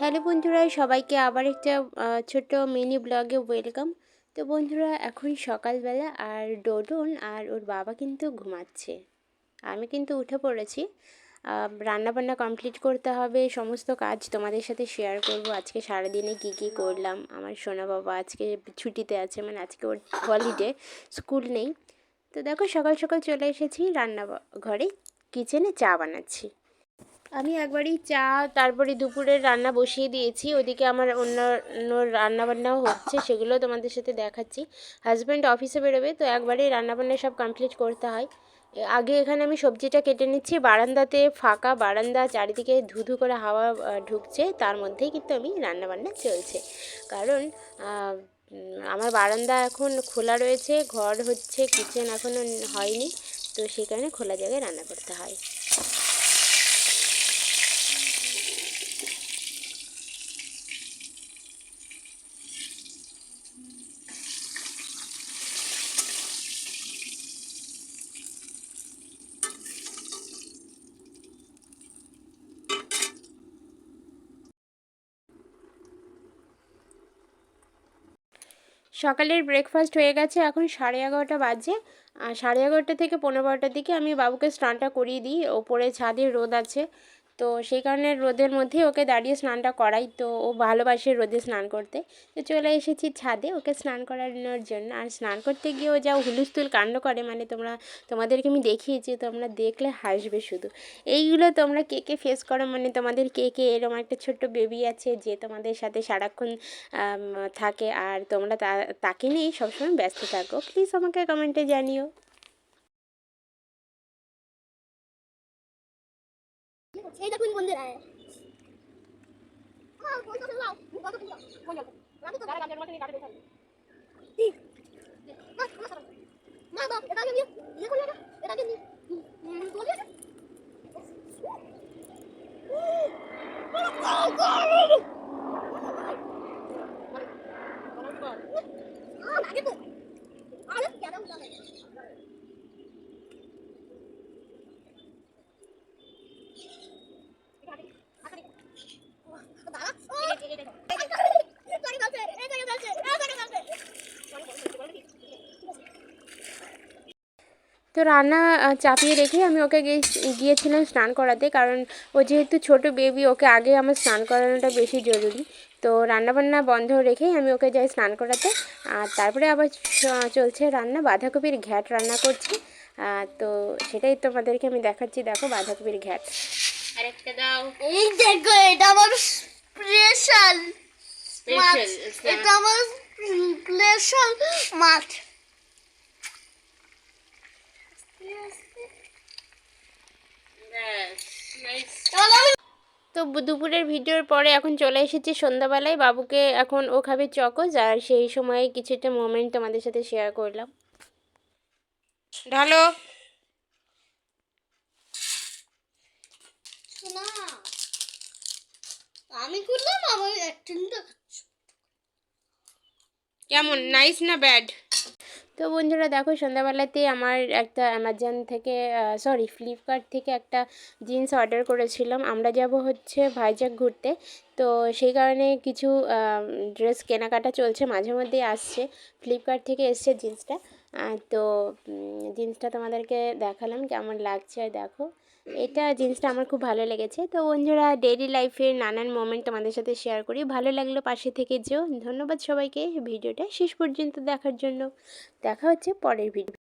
Hello বন্ধুরা, সবাইকে আবার একটা ছোট্ট মিনি ব্লগে ওয়েলকাম। তো বন্ধুরা, এখন সকালবেলা আর ডোডন আর ওর বাবা কিন্তু ঘুমাচ্ছে। আমি কিন্তু উঠে পড়েছি। রান্নাবান্না কমপ্লিট করতে হবে, সমস্ত কাজ তোমাদের সাথে শেয়ার করব। আজকে সারাদিনে কী কী করলাম। আমার সোনা বাবা আজকে ছুটিতে আছে, মানে আজকে ওর হলিডে, স্কুল নেই। তো দেখো সকাল সকাল চলে এসেছি রান্না ঘরে, কিচেনে চা বানাচ্ছি। আমি একবারই চা, তারপরে দুপুরের রান্না বসিয়ে দিয়েছি। ওদিকে আমার অন্য রান্নাবান্নাও হচ্ছে, সেগুলো তোমাদের সাথে দেখাচ্ছি। হাজব্যান্ড অফিসে বেরোবে, তো একবারেই রান্নাবান্না সব কমপ্লিট করতে হয়। আগে এখানে আমি সবজিটা কেটে নিচ্ছি। বারান্দাতে ফাঁকা বারান্দা, চারিদিকে ধুধু করে হাওয়া ঢুকছে, তার মধ্যেই কিন্তু আমি রান্নাবান্না চলছে। কারণ আমার বারান্দা এখন খোলা রয়েছে, ঘর হচ্ছে, কিচেন এখনও হয়নি, তো সেই কারণে খোলা জায়গায় রান্না করতে হয়। সকালের ব্রেকফাস্ট হয়ে গেছে, এখন 11:30 বাজে। 11:30 থেকে 11:15টার দিকে আমি বাবুকে স্নানটা করিয়ে দিই। ওপরে ছাদে রোদ আছে, তো সেই কারণে রোদের মধ্যেই ওকে দাঁড়িয়ে স্নানটা করাই। তো ও ভালোবাসে রোদে স্নান করতে, তো চলে এসেছি ছাদে ওকে স্নান করানোর জন্য। আর স্নান করতে গিয়েও যা হুলস্থুল কাণ্ড করে, মানে তোমাদেরকে আমি দেখিয়েছি, তোমরা দেখলে হাসবে শুধু। এইগুলো তোমরা কে কে ফেস করো, মানে তোমাদের কে কে এরকম একটা ছোট্ট বেবি আছে যে তোমাদের সাথে সারাক্ষণ থাকে, আর তোমরা তাকে নিয়েই সবসময় ব্যস্ত থাকো? প্লিজ আমাকে কমেন্টে জানিও। এই দেখুন বন্ধুরা, তো রান্না চাপিয়ে রেখে আমি ওকে গিয়েছিলাম স্নান করাতে, কারণ ও যেহেতু ছোট বেবি, ওকে আগে আমার স্নান করানোটা বেশি জরুরি। তো রান্নাবান্না বন্ধ রেখেই আমি ওকে যাই স্নান করাতে। আর তারপরে আবার চলছে রান্না, বাঁধাকপির ঘ্যাট রান্না করছি। তো সেটাই তোমাদেরকে আমি দেখাচ্ছি। দেখো বাঁধাকপির ঘ্যাট। আরেকটা দাও। এই দেখো, এটা আমার স্পেশাল মাছ। এটা আমার স্পেশাল মাছ। তো দুপুরের ভিডিওর পরে এখন চলে এসেছি সন্ধ্যাবেলায়। বাবুকে এখন ও খাবে চকোজ, আর সেই সময়ে কিছুটা মোমেন্ট তোমাদের সাথে শেয়ার করলাম। ঢালো। না, আমি করলাম, আমার অ্যাক্টিংটা কেমন, নাইস না ব্যাড? তো বন্ধুরা দেখো, সন্ধ্যাবেলাতে আমার একটা অ্যামাজন থেকে ফ্লিপকার্ট থেকে একটা জিন্স অর্ডার করেছিলাম। আমরা যাব হচ্ছে ভাইজ্যাক ঘুরতে, তো সেই কারণে কিছু ড্রেস কেনাকাটা চলছে, মাঝে মধ্যেই আসছে। ফ্লিপকার্ট থেকে এসছে জিন্সটা। তো জিন্সটা তোমাদেরকে দেখালাম কেমন লাগছে। দেখো, এটা জিন্সটা আমার খুব ভালো লেগেছে। তো বন্ধুরা, ডেইলি লাইফের নানান মোমেন্ট তোমাদের সাথে শেয়ার করি। ভালো লাগলো পাশে থেকে যেও। ধন্যবাদ সবাইকে ভিডিওটা শেষ পর্যন্ত দেখার জন্য। দেখা হচ্ছে পরের ভিডিও।